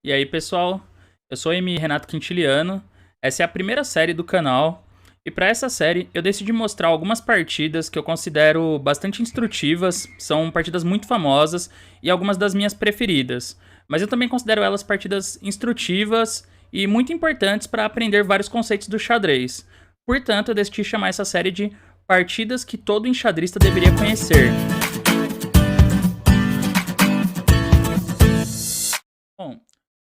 E aí, pessoal? Eu sou o Renato Quintiliano. Essa é a primeira série do canal. E para essa série, eu decidi mostrar algumas partidas que eu considero bastante instrutivas, são partidas muito famosas e algumas das minhas preferidas. Mas eu também considero elas partidas instrutivas e muito importantes para aprender vários conceitos do xadrez. Portanto, eu decidi chamar essa série de Partidas que todo enxadrista deveria conhecer. Bom,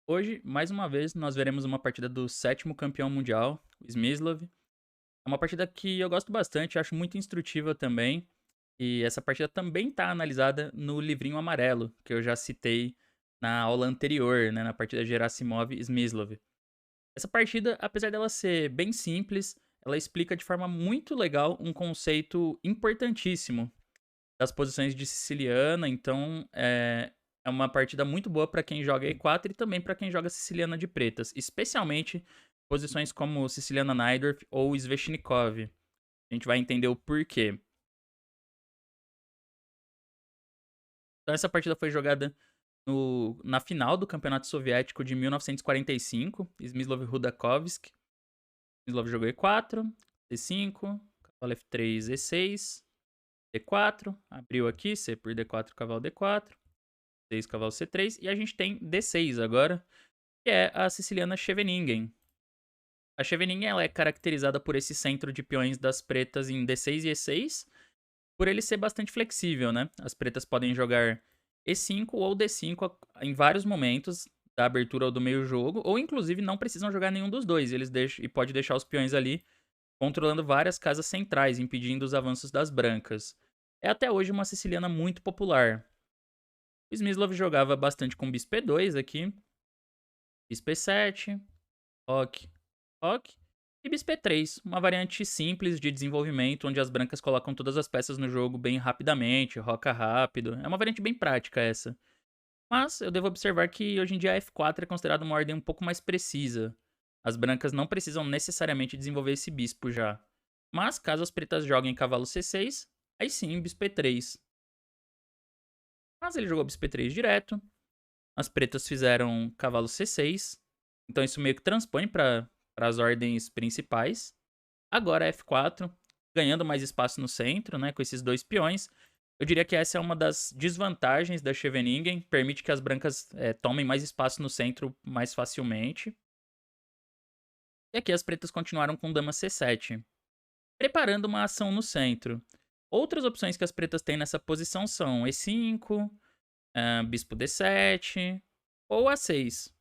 hoje, mais uma vez, nós veremos uma partida do sétimo campeão mundial, o Smyslov. É uma partida que eu gosto bastante, acho muito instrutiva também. E essa partida também está analisada no livrinho amarelo, que eu já citei na aula anterior, né, na partida Gerasimov-Smyslov. Essa partida, apesar dela ser bem simples, ela explica de forma muito legal um conceito importantíssimo das posições de siciliana, então é uma partida muito boa para quem joga E4 e também para quem joga siciliana de pretas, especialmente posições como siciliana Najdorf ou Sveshnikov. A gente vai entender o porquê. Então essa partida foi jogada na final do Campeonato Soviético de 1945, Smyslov Rudakovsky. Smyslov jogou E4, C5, cavalo F3, E6, D4, abriu aqui, C por D4, cavalo D4, 6, cavalo C3, e a gente tem D6 agora, que é a siciliana Scheveningen. A Scheveningen ela é caracterizada por esse centro de peões das pretas em D6 e E6, por ele ser bastante flexível, né? As pretas podem jogar E5 ou D5 em vários momentos da abertura ou do meio jogo, ou inclusive não precisam jogar nenhum dos dois, e pode deixar os peões ali controlando várias casas centrais, impedindo os avanços das brancas. É até hoje uma siciliana muito popular. O Smyslov jogava bastante com bispo E2 aqui, bispo E7, roque, roque e bispo E3, uma variante simples de desenvolvimento onde as brancas colocam todas as peças no jogo bem rapidamente, roca rápido. É uma variante bem prática essa. Mas eu devo observar que hoje em dia a F4 é considerada uma ordem um pouco mais precisa. As brancas não precisam necessariamente desenvolver esse bispo já. Mas caso as pretas joguem cavalo C6, aí sim bispo E3. Mas ele jogou bispo E3 direto. As pretas fizeram cavalo C6. Então isso meio que transpõe para as ordens principais. Agora F4, ganhando mais espaço no centro, né, com esses dois peões. Eu diria que essa é uma das desvantagens da Scheveningen. Permite que as brancas tomem mais espaço no centro mais facilmente. E aqui as pretas continuaram com dama C7, preparando uma ação no centro. Outras opções que as pretas têm nessa posição são E5, bispo D7 ou A6.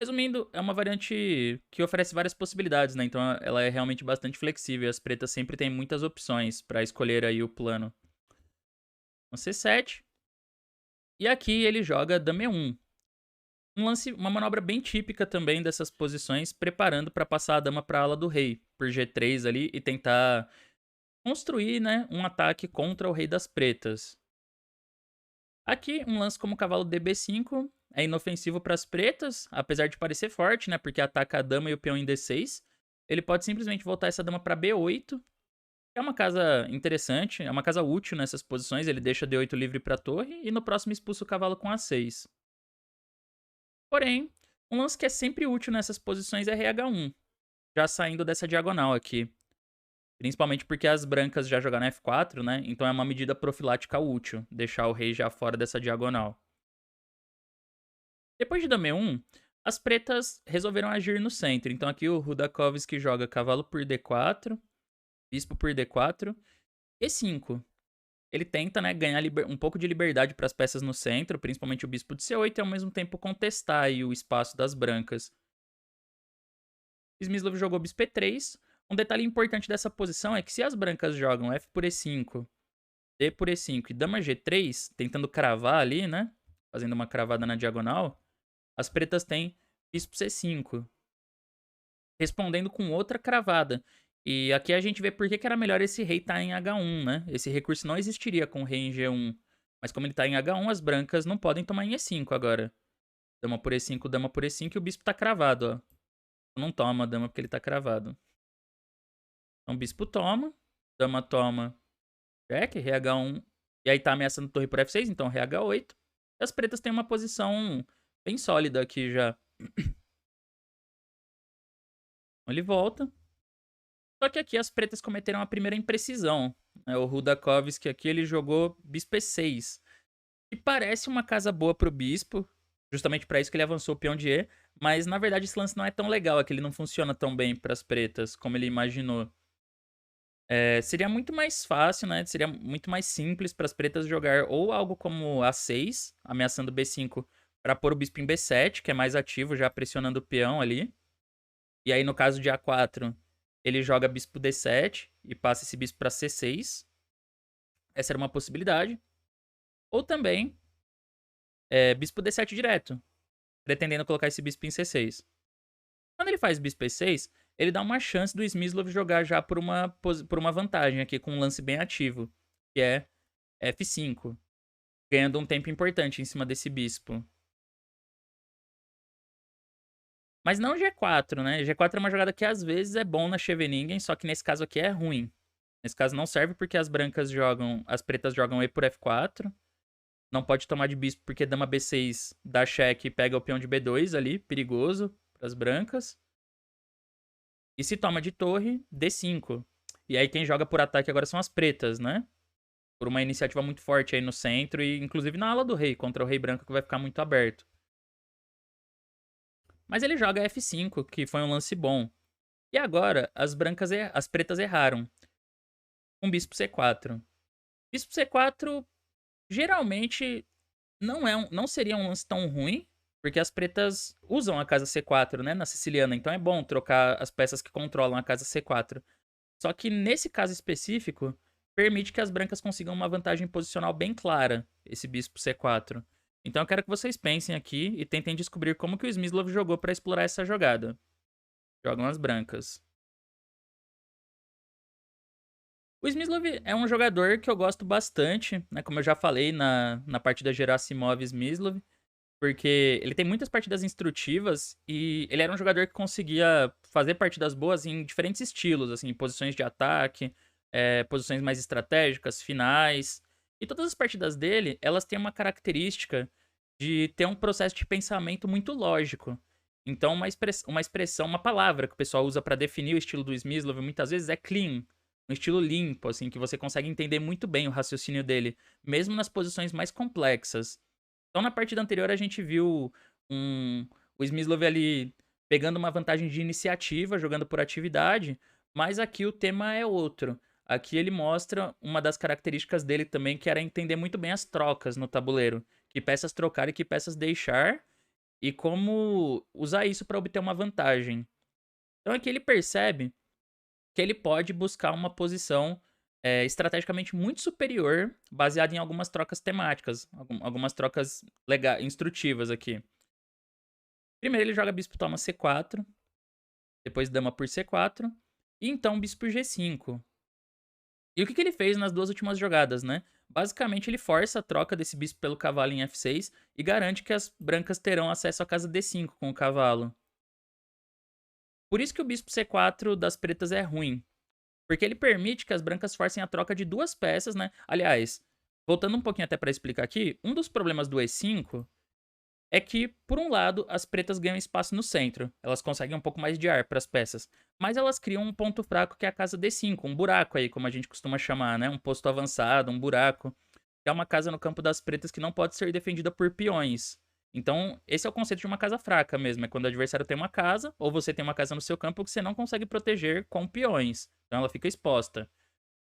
Resumindo, é uma variante que oferece várias possibilidades, né? Então ela é realmente bastante flexível. As pretas sempre têm muitas opções para escolher aí o plano. Um C7. E aqui ele joga dama E1. Uma manobra bem típica também dessas posições, preparando para passar a dama para a ala do rei, por G3 ali e tentar construir, né, um ataque contra o rei das pretas. Aqui, um lance como o cavalo DB5 é inofensivo para as pretas, apesar de parecer forte, né, porque ataca a dama e o peão em D6. Ele pode simplesmente voltar essa dama para B8, que é uma casa interessante, é uma casa útil nessas posições. Ele deixa D8 livre para a torre e no próximo expulsa o cavalo com A6. Porém, um lance que é sempre útil nessas posições é RH1, já saindo dessa diagonal aqui. Principalmente porque as brancas já jogaram F4, né? Então é uma medida profilática útil, deixar o rei já fora dessa diagonal. Depois de dama E1, as pretas resolveram agir no centro. Então aqui o Rudakovsky joga cavalo por D4, bispo por D4, E5. Ele tenta, né, ganhar um pouco de liberdade para as peças no centro, principalmente o bispo de C8, e ao mesmo tempo contestar aí o espaço das brancas. Smyslov jogou bispo E3. Um detalhe importante dessa posição é que se as brancas jogam F por E5, D por E5 e dama G3, tentando cravar ali, né, fazendo uma cravada na diagonal, as pretas têm bispo C5, respondendo com outra cravada. E aqui a gente vê por que era melhor esse rei estar em H1, né? Esse recurso não existiria com o rei em G1. Mas como ele está em H1, as brancas não podem tomar em E5 agora. Dama por E5, dama por E5 e o bispo está cravado, ó. Não toma a dama porque ele está cravado. Então bispo toma, dama toma, cheque, rei H1. E aí tá ameaçando torre por F6, então rei H8. E as pretas têm uma posição bem sólida aqui já. Ele volta. Só que aqui as pretas cometeram a primeira imprecisão, né, o Rudakovski aqui ele jogou bispo E6, que parece uma casa boa pro bispo, justamente pra isso que ele avançou o peão de E, mas na verdade esse lance não é tão legal, é que ele não funciona tão bem pras pretas como ele imaginou. Seria muito mais fácil, né, seria muito mais simples pras pretas jogar ou algo como A6, ameaçando B5 pra pôr o bispo em B7, que é mais ativo, já pressionando o peão ali. E aí no caso de A4, ele joga bispo D7 e passa esse bispo pra C6. Essa era uma possibilidade. Ou também, bispo D7 direto, pretendendo colocar esse bispo em C6. Quando ele faz bispo E6, ele dá uma chance do Smyslov jogar já por uma vantagem aqui, com um lance bem ativo, que é F5, ganhando um tempo importante em cima desse bispo. Mas não G4, né? G4 é uma jogada que às vezes é bom na Scheveningen, só que nesse caso aqui é ruim. Nesse caso não serve porque as pretas jogam E por F4. Não pode tomar de bispo porque dama B6 dá cheque e pega o peão de B2 ali, perigoso para as brancas. E se toma de torre, D5. E aí quem joga por ataque agora são as pretas, né? Por uma iniciativa muito forte aí no centro e inclusive na ala do rei, contra o rei branco que vai ficar muito aberto. Mas ele joga F5, que foi um lance bom. E agora as pretas erraram. Um bispo C4. Bispo C4 geralmente não seria um lance tão ruim, porque as pretas usam a casa C4, né, na siciliana, então é bom trocar as peças que controlam a casa C4. Só que nesse caso específico, permite que as brancas consigam uma vantagem posicional bem clara, esse bispo C4. Então eu quero que vocês pensem aqui e tentem descobrir como que o Smyslov jogou para explorar essa jogada. Jogam as brancas. O Smyslov é um jogador que eu gosto bastante, né? Como eu já falei na partida Gerasimov Smyslov, porque ele tem muitas partidas instrutivas e ele era um jogador que conseguia fazer partidas boas em diferentes estilos, assim, posições de ataque, posições mais estratégicas, finais. E todas as partidas dele, elas têm uma característica de ter um processo de pensamento muito lógico. Então, uma expressão, uma palavra que o pessoal usa para definir o estilo do Smyslov muitas vezes é clean. Um estilo limpo, assim, que você consegue entender muito bem o raciocínio dele, mesmo nas posições mais complexas. Então, na partida anterior, a gente viu o Smyslov ali pegando uma vantagem de iniciativa, jogando por atividade, mas aqui o tema é outro. Aqui ele mostra uma das características dele também, que era entender muito bem as trocas no tabuleiro. Que peças trocar e que peças deixar, e como usar isso para obter uma vantagem. Então aqui ele percebe que ele pode buscar uma posição estrategicamente muito superior, baseada em algumas trocas temáticas, algumas trocas instrutivas aqui. Primeiro ele joga bispo toma C4, depois dama por C4, e então bispo G5. E o que ele fez nas duas últimas jogadas, né? Basicamente ele força a troca desse bispo pelo cavalo em F6 e garante que as brancas terão acesso à casa D5 com o cavalo. Por isso que o bispo C4 das pretas é ruim, porque ele permite que as brancas forcem a troca de duas peças, né? Aliás, voltando um pouquinho até para explicar aqui, um dos problemas do E5 é que, por um lado, as pretas ganham espaço no centro. Elas conseguem um pouco mais de ar para as peças. Mas elas criam um ponto fraco que é a casa D5, um buraco aí, como a gente costuma chamar, né? Um posto avançado, um buraco. Que é uma casa no campo das pretas que não pode ser defendida por peões. Então, esse é o conceito de uma casa fraca mesmo. É quando o adversário tem uma casa, ou você tem uma casa no seu campo que você não consegue proteger com peões. Então ela fica exposta.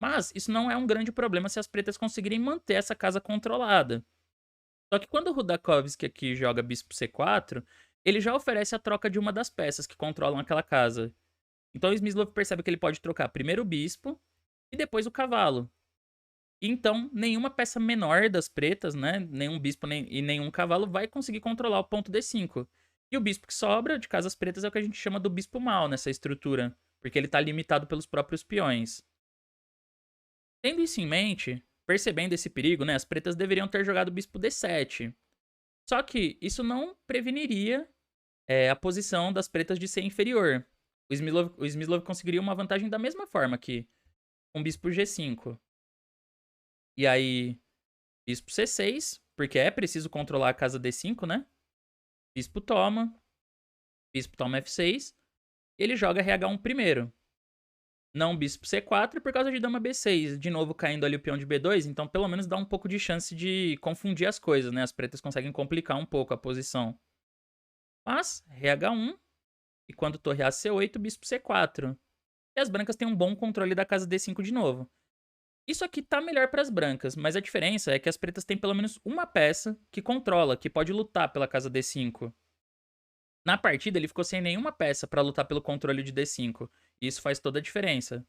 Mas isso não é um grande problema se as pretas conseguirem manter essa casa controlada. Só que quando o Rudakovski aqui joga bispo C4, ele já oferece a troca de uma das peças que controlam aquela casa. Então o Smyslov percebe que ele pode trocar primeiro o bispo e depois o cavalo. Então, nenhuma peça menor das pretas, né? Nenhum bispo e nenhum cavalo vai conseguir controlar o ponto D5. E o bispo que sobra de casas pretas é o que a gente chama do bispo mau nessa estrutura, porque ele está limitado pelos próprios peões. Tendo isso em mente, percebendo esse perigo, né, as pretas deveriam ter jogado bispo D7. Só que isso não preveniria a posição das pretas de ser inferior. O Smyslov conseguiria uma vantagem da mesma forma que com bispo G5. E aí, bispo C6, porque é preciso controlar a casa D5, né? Bispo toma. Bispo toma F6. Ele joga RH1 primeiro. Não bispo C4 por causa de dama B6. De novo caindo ali o peão de B2. Então pelo menos dá um pouco de chance de confundir as coisas, né? As pretas conseguem complicar um pouco a posição. Mas, RH1. E quando torre A C8, bispo C4. E as brancas têm um bom controle da casa D5 de novo. Isso aqui tá melhor para as brancas, mas a diferença é que as pretas têm pelo menos uma peça que controla, que pode lutar pela casa D5. Na partida, ele ficou sem nenhuma peça para lutar pelo controle de D5. E isso faz toda a diferença.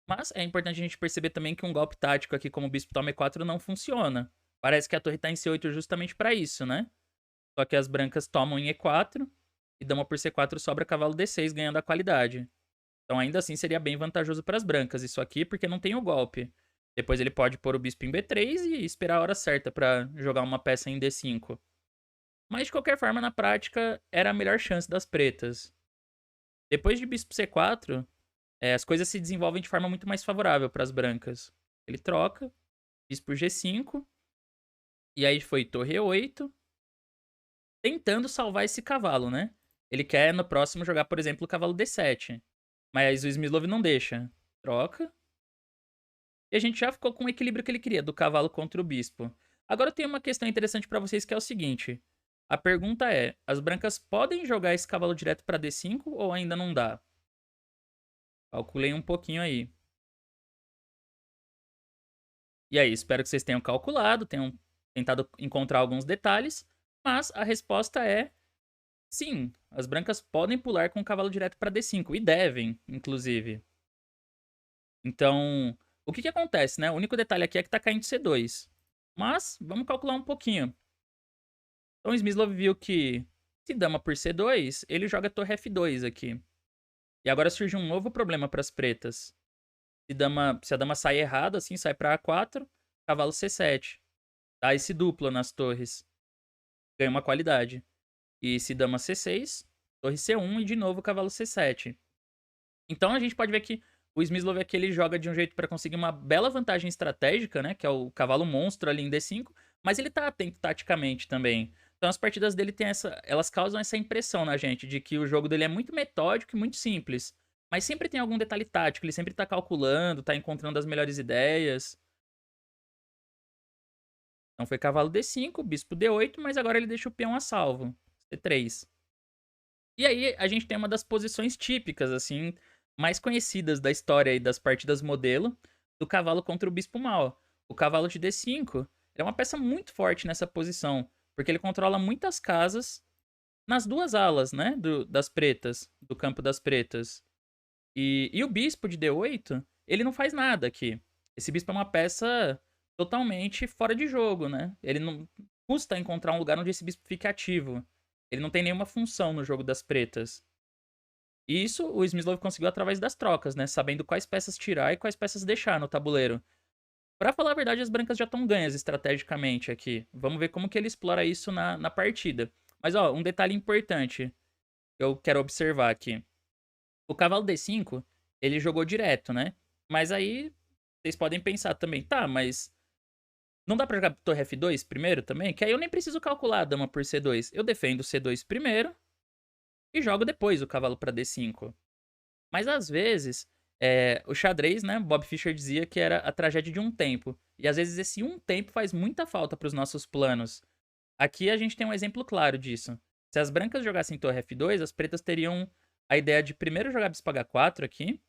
Mas é importante a gente perceber também que um golpe tático aqui como o bispo toma E4 não funciona. Parece que a torre tá em C8 justamente para isso, né? Só que as brancas tomam em E4 e dama por C4 sobra cavalo D6 ganhando a qualidade. Então ainda assim seria bem vantajoso para as brancas isso aqui, porque não tem o golpe. Depois ele pode pôr o bispo em B3 e esperar a hora certa para jogar uma peça em D5. Mas de qualquer forma, na prática, era a melhor chance das pretas. Depois de bispo C4, as coisas se desenvolvem de forma muito mais favorável para as brancas. Ele troca, bispo G5, e aí foi torre E8, tentando salvar esse cavalo, né? Ele quer no próximo jogar, por exemplo, o cavalo D7. Mas o Smyslov não deixa. Troca. E a gente já ficou com o equilíbrio que ele queria, do cavalo contra o bispo. Agora tem uma questão interessante pra vocês que é o seguinte. A pergunta é, as brancas podem jogar esse cavalo direto pra D5 ou ainda não dá? Calculei um pouquinho aí. E aí, espero que vocês tenham calculado, tenham tentado encontrar alguns detalhes. Mas a resposta é sim, as brancas podem pular com o cavalo direto pra D5. E devem, inclusive. Então, o que que acontece, né? O único detalhe aqui é que tá caindo C2. Mas, vamos calcular um pouquinho. Então, Smyslov viu que se dama por C2, ele joga torre F2 aqui. E agora surge um novo problema para as pretas. Se a dama sai errado, assim, sai para A4, cavalo C7. Dá esse duplo nas torres. Ganha uma qualidade. E se dama C6, torre C1 e de novo cavalo C7. Então a gente pode ver que o Smyslov aqui ele joga de um jeito para conseguir uma bela vantagem estratégica, né? Que é o cavalo monstro ali em D5. Mas ele tá atento taticamente também. Então as partidas dele elas causam essa impressão na gente de que o jogo dele é muito metódico e muito simples. Mas sempre tem algum detalhe tático, ele sempre tá calculando, tá encontrando as melhores ideias. Então foi cavalo D5, bispo D8, mas agora ele deixa o peão a salvo. C3. E aí a gente tem uma das posições típicas, assim, mais conhecidas da história e das partidas modelo do cavalo contra o bispo mau. O cavalo de D5 é uma peça muito forte nessa posição, porque ele controla muitas casas nas duas alas, né, das pretas, do campo das pretas. E o bispo de D8, ele não faz nada aqui. Esse bispo é uma peça totalmente fora de jogo, né? Ele não custa encontrar um lugar onde esse bispo fique ativo. Ele não tem nenhuma função no jogo das pretas. E isso o Smyslov conseguiu através das trocas, né? Sabendo quais peças tirar e quais peças deixar no tabuleiro. Pra falar a verdade, as brancas já estão ganhas estrategicamente aqui. Vamos ver como que ele explora isso na partida. Mas, ó, um detalhe importante que eu quero observar aqui. O cavalo D5, ele jogou direto, né? Mas aí, vocês podem pensar também, tá, mas não dá pra jogar torre F2 primeiro também? Que aí eu nem preciso calcular a dama por C2. Eu defendo C2 primeiro e jogo depois o cavalo pra D5. Mas às vezes, o xadrez, né? Bob Fischer dizia que era a tragédia de um tempo. E às vezes esse um tempo faz muita falta pros nossos planos. Aqui a gente tem um exemplo claro disso. Se as brancas jogassem torre F2, as pretas teriam a ideia de primeiro jogar bispo H4 aqui,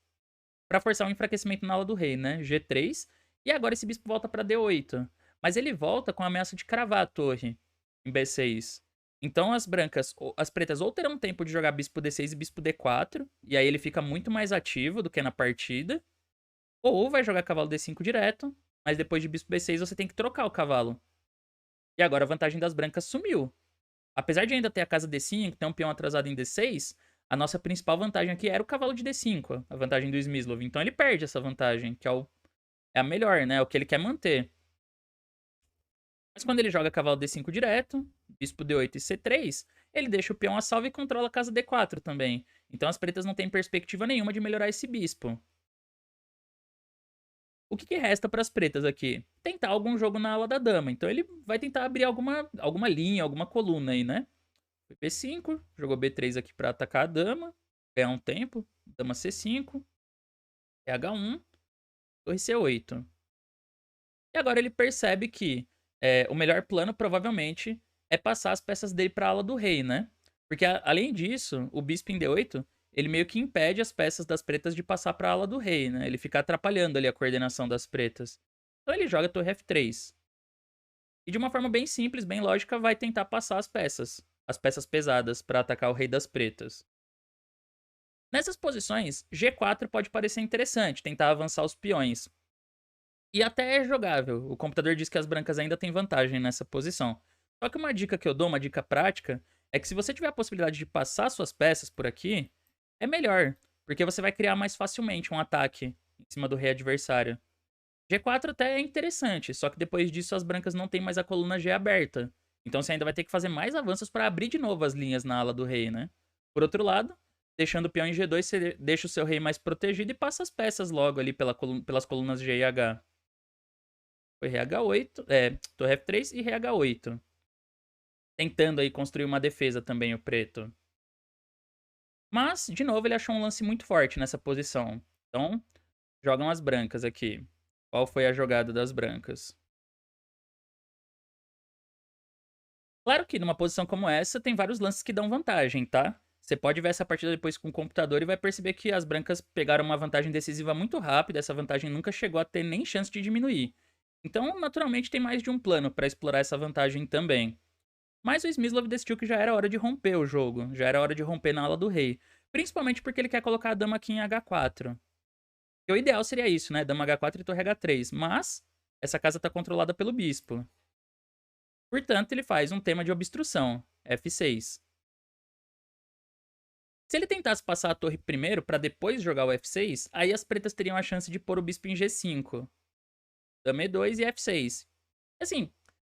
pra forçar um enfraquecimento na ala do rei, né? G3. E agora esse bispo volta pra D8. Mas ele volta com a ameaça de cravar a torre em B6. Então as pretas ou terão tempo de jogar bispo D6 e bispo D4, e aí ele fica muito mais ativo do que na partida, ou vai jogar cavalo D5 direto, mas depois de bispo B6 você tem que trocar o cavalo. E agora a vantagem das brancas sumiu. Apesar de ainda ter a casa D5, ter um peão atrasado em D6, a nossa principal vantagem aqui era o cavalo de D5, a vantagem do Smyslov. Então ele perde essa vantagem, que é a melhor, né? É o que ele quer manter. Mas quando ele joga cavalo D5 direto, bispo D8 e C3, ele deixa o peão a salvo e controla a casa D4 também. Então as pretas não têm perspectiva nenhuma de melhorar esse bispo. O que resta para as pretas aqui? Tentar algum jogo na ala da dama. Então ele vai tentar abrir alguma linha, alguma coluna aí, né? Foi B5, jogou B3 aqui pra atacar a dama, ganhar um tempo. Dama C5, H1, torre C8. E agora ele percebe que o melhor plano, provavelmente, é passar as peças dele pra ala do rei, né? Porque, além disso, o bispo em D8, ele meio que impede as peças das pretas de passar pra ala do rei, né? Ele fica atrapalhando ali a coordenação das pretas. Então ele joga torre F3. E de uma forma bem simples, bem lógica, vai tentar passar as peças pesadas, pra atacar o rei das pretas. Nessas posições, G4 pode parecer interessante, tentar avançar os peões. E até é jogável. O computador diz que as brancas ainda têm vantagem nessa posição. Só que uma dica que eu dou, uma dica prática, é que se você tiver a possibilidade de passar suas peças por aqui, é melhor. Porque você vai criar mais facilmente um ataque em cima do rei adversário. G4 até é interessante, só que depois disso as brancas não têm mais a coluna G aberta. Então você ainda vai ter que fazer mais avanços para abrir de novo as linhas na ala do rei, né? Por outro lado, deixando o peão em G2, você deixa o seu rei mais protegido e passa as peças logo ali pelas colunas G e H. Foi rei H8, torre F3 e rei H8. Tentando aí construir uma defesa também o preto. Mas, de novo, ele achou um lance muito forte nessa posição. Então, jogam as brancas aqui. Qual foi a jogada das brancas? Claro que numa posição como essa, tem vários lances que dão vantagem, tá? Você pode ver essa partida depois com o computador e vai perceber que as brancas pegaram uma vantagem decisiva muito rápida. Essa vantagem nunca chegou a ter nem chance de diminuir. Então, naturalmente, tem mais de um plano para explorar essa vantagem também. Mas o Smyslov decidiu que já era hora de romper o jogo. Já era hora de romper na ala do rei. Principalmente porque ele quer colocar a dama aqui em H4. E o ideal seria isso, né? Dama H4 e torre H3. Mas essa casa está controlada pelo bispo. Portanto, ele faz um tema de obstrução, F6. Se ele tentasse passar a torre primeiro para depois jogar o F6, aí as pretas teriam a chance de pôr o bispo em G5. Dama E2 e F6. Assim,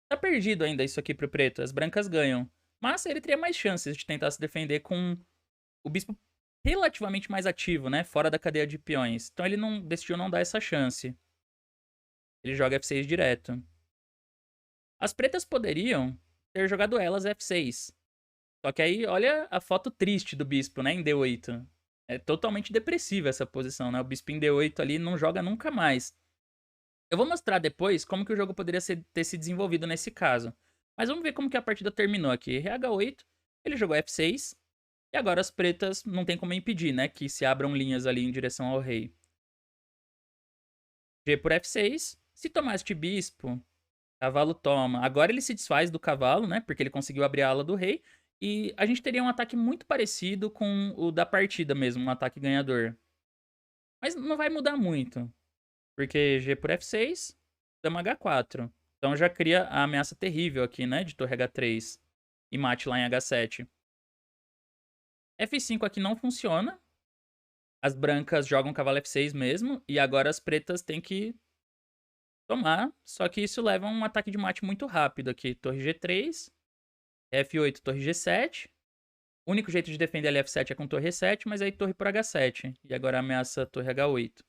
tá perdido ainda isso aqui pro preto, as brancas ganham. Mas ele teria mais chances de tentar se defender com o bispo relativamente mais ativo, né? Fora da cadeia de peões. Então ele decidiu não dar essa chance. Ele joga F6 direto. As pretas poderiam ter jogado elas F6. Só que aí, olha a foto triste do bispo, né? Em D8. É totalmente depressiva essa posição, né? O bispo em D8 ali não joga nunca mais. Eu vou mostrar depois como que o jogo poderia ter se desenvolvido nesse caso. Mas vamos ver como que a partida terminou aqui. Rei H8, ele jogou F6. E agora as pretas não tem como impedir, né? Que se abram linhas ali em direção ao rei. G por F6. Se tomar este bispo, cavalo toma. Agora ele se desfaz do cavalo, né? Porque ele conseguiu abrir a ala do rei. E a gente teria um ataque muito parecido com o da partida mesmo, um ataque ganhador. Mas não vai mudar muito. Porque G por F6, dama H4. Então já cria a ameaça terrível aqui, né? De torre H3 e mate lá em H7. F5 aqui não funciona. As brancas jogam cavalo F6 mesmo. E agora as pretas têm que tomar. Só que isso leva a um ataque de mate muito rápido aqui. Torre G3. F8, torre G7. O único jeito de defender ali F7 é com torre E7, mas aí torre por H7. E agora ameaça torre H8.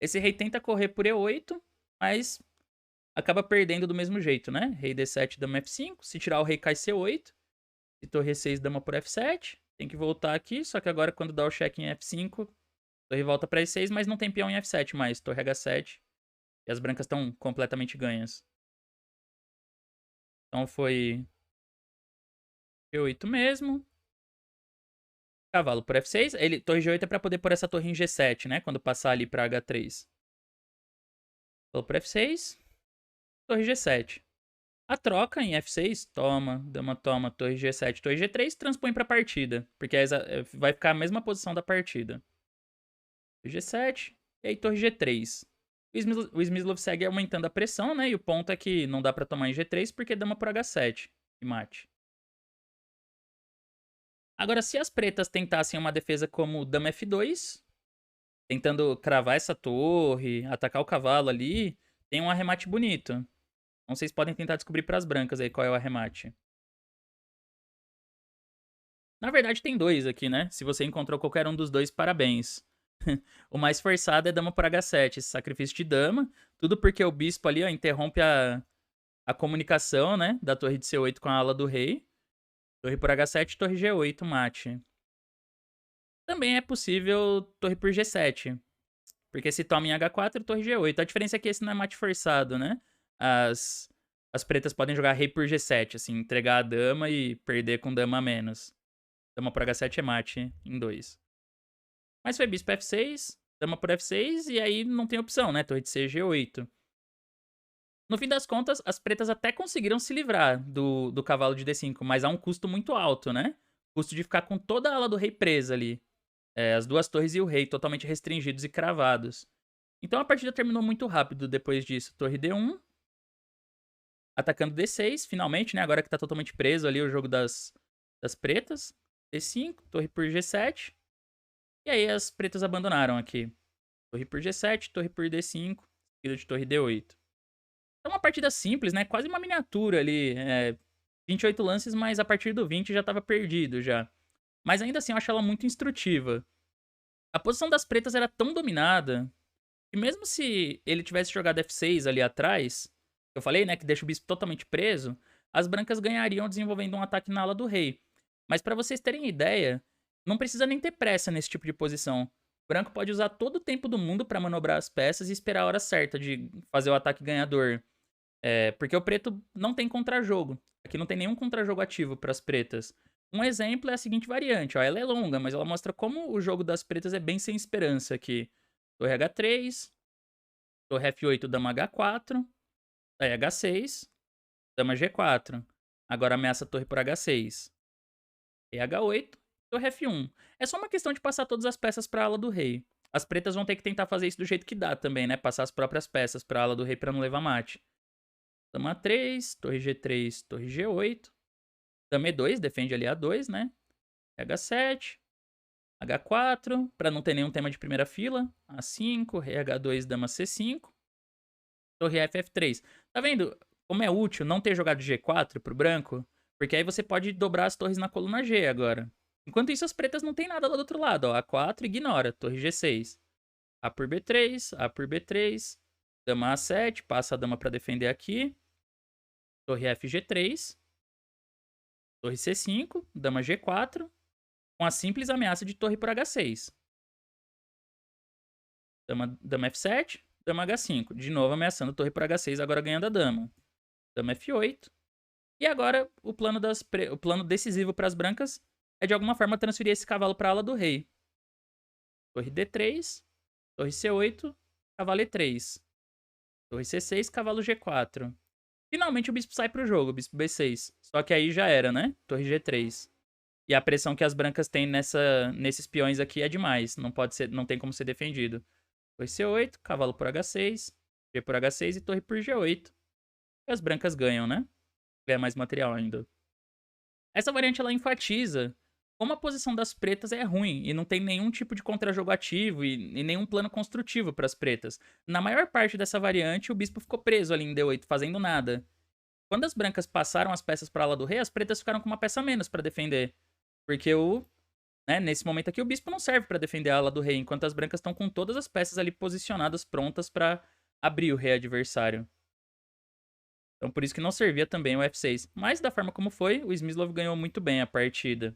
Esse rei tenta correr por E8, mas acaba perdendo do mesmo jeito, né? Rei D7, dama F5. Se tirar o rei cai C8. Se torre E6, dama por F7. Tem que voltar aqui, só que agora quando dá o cheque em F5, torre volta para E6, mas não tem peão em F7 mais. Torre H7. E as brancas estão completamente ganhas. Então foi G8 mesmo. Cavalo por F6. Torre G8 é pra poder pôr essa torre em G7, né? Quando passar ali pra H3. Cavalo por F6. Torre G7. A troca em F6, toma, dama toma, torre G7, torre G3, transpõe pra partida. Porque vai ficar a mesma posição da partida. Torre G7 e aí torre G3. O Smyslov segue aumentando a pressão, né? E o ponto é que não dá pra tomar em G3 porque dama por H7 e mate. Agora, se as pretas tentassem uma defesa como dama F2, tentando cravar essa torre, atacar o cavalo ali, tem um arremate bonito. Então vocês podem tentar descobrir para as brancas aí qual é o arremate. Na verdade tem dois aqui, né? Se você encontrou qualquer um dos dois, parabéns. O mais forçado é dama por H7, esse sacrifício de dama. Tudo porque o bispo ali, ó, interrompe a comunicação, né? Da torre de C8 com a ala do rei. Torre por H7, torre G8, mate. Também é possível torre por G7. Porque se toma em H4, torre G8. A diferença é que esse não é mate forçado, né? As pretas podem jogar rei por G7, assim, entregar a dama e perder com dama a menos. Dama por H7 é mate em 2. Mas foi bispo F6, dama por F6, e aí não tem opção, né? Torre de C, G8. No fim das contas, as pretas até conseguiram se livrar do cavalo de D5, mas a um custo muito alto, né? Custo de ficar com toda a ala do rei presa ali. As duas torres e o rei totalmente restringidos e cravados. Então a partida terminou muito rápido depois disso. Torre D1, atacando D6, finalmente, né? Agora que tá totalmente preso ali o jogo das pretas. D5, torre por G7. E aí as pretas abandonaram aqui. Torre por G7, torre por D5, seguido de torre D8. É uma partida simples, né? Quase uma miniatura ali. 28 lances, mas a partir do 20 já tava perdido já. Mas ainda assim eu acho ela muito instrutiva. A posição das pretas era tão dominada que mesmo se ele tivesse jogado F6 ali atrás, eu falei, né, que deixa o bispo totalmente preso, as brancas ganhariam desenvolvendo um ataque na ala do rei. Mas pra vocês terem ideia, não precisa nem ter pressa nesse tipo de posição. O branco pode usar todo o tempo do mundo pra manobrar as peças e esperar a hora certa de fazer o ataque ganhador. Porque o preto não tem contra-jogo. Aqui não tem nenhum contra-jogo ativo para as pretas. Um exemplo é a seguinte variante, ó, ela é longa, mas ela mostra como o jogo das pretas é bem sem esperança aqui. Torre H3, torre F8, dama H4, aí H6, dama G4. Agora ameaça a torre por H6. E H8, torre F1. É só uma questão de passar todas as peças para a ala do rei. As pretas vão ter que tentar fazer isso do jeito que dá também, né? Passar as próprias peças para a ala do rei para não levar mate. Dama A3, torre G3, torre G8. Dama E2, defende ali A2, né? H7, H4, para não ter nenhum tema de primeira fila. A5, rei H2, dama C5. Torre F, F3. Tá vendo como é útil não ter jogado G4 pro branco? Porque aí você pode dobrar as torres na coluna G agora. Enquanto isso, as pretas não tem nada lá do outro lado, ó. A4, ignora. Torre G6. A por B3, A por B3. Dama A7, passa a dama para defender aqui. Torre F, G3. Torre C5, dama G4, com a simples ameaça de torre por H6. Dama F7, dama H5. De novo ameaçando torre por H6, agora ganhando a dama. Dama F8. E agora o plano decisivo para as brancas é de alguma forma transferir esse cavalo para a ala do rei. Torre D3, torre C8, cavalo E3. Torre C6, cavalo G4. Finalmente o bispo sai pro jogo, bispo B6. Só que aí já era, né? Torre G3. E a pressão que as brancas têm nesses peões aqui é demais. Não tem como ser defendido. Torre C8, cavalo por H6, G por H6 e torre por G8. E as brancas ganham, né? Ganha mais material ainda. Essa variante ela enfatiza como a posição das pretas é ruim e não tem nenhum tipo de contra-jogo ativo e nenhum plano construtivo para as pretas. Na maior parte dessa variante, o bispo ficou preso ali em D8, fazendo nada. Quando as brancas passaram as peças para a ala do rei, as pretas ficaram com uma peça a menos para defender. Porque nesse momento aqui, o bispo não serve para defender a ala do rei, enquanto as brancas estão com todas as peças ali posicionadas, prontas para abrir o rei adversário. Então por isso que não servia também o F6. Mas da forma como foi, o Smyslov ganhou muito bem a partida.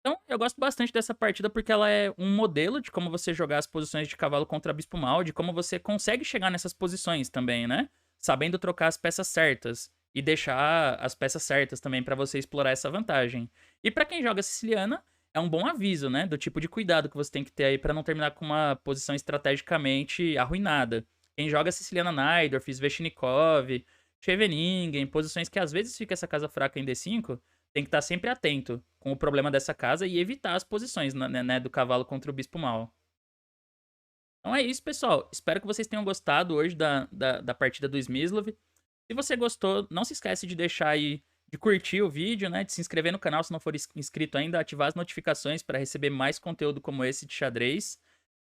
Então, eu gosto bastante dessa partida porque ela é um modelo de como você jogar as posições de cavalo contra bispo mal, de como você consegue chegar nessas posições também, né? Sabendo trocar as peças certas e deixar as peças certas também para você explorar essa vantagem. E para quem joga siciliana, é um bom aviso, né? Do tipo de cuidado que você tem que ter aí para não terminar com uma posição estrategicamente arruinada. Quem joga siciliana Najdorf, Sveshnikov, Scheveningen, posições que às vezes fica essa casa fraca em D5, tem que estar sempre atento com o problema dessa casa e evitar as posições, né, do cavalo contra o bispo mal. Então é isso, pessoal. Espero que vocês tenham gostado hoje da partida do Smyslov. Se você gostou, não se esquece de deixar aí, de curtir o vídeo, né, de se inscrever no canal se não for inscrito ainda, ativar as notificações para receber mais conteúdo como esse de xadrez.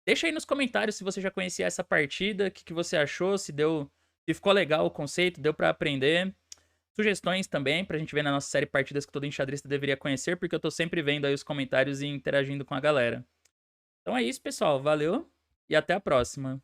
Deixa aí nos comentários se você já conhecia essa partida, o que você achou, se ficou legal o conceito, deu para aprender. Sugestões também, pra gente ver na nossa série Partidas que todo enxadrista deveria conhecer, porque eu tô sempre vendo aí os comentários e interagindo com a galera. Então é isso, pessoal. Valeu e até a próxima.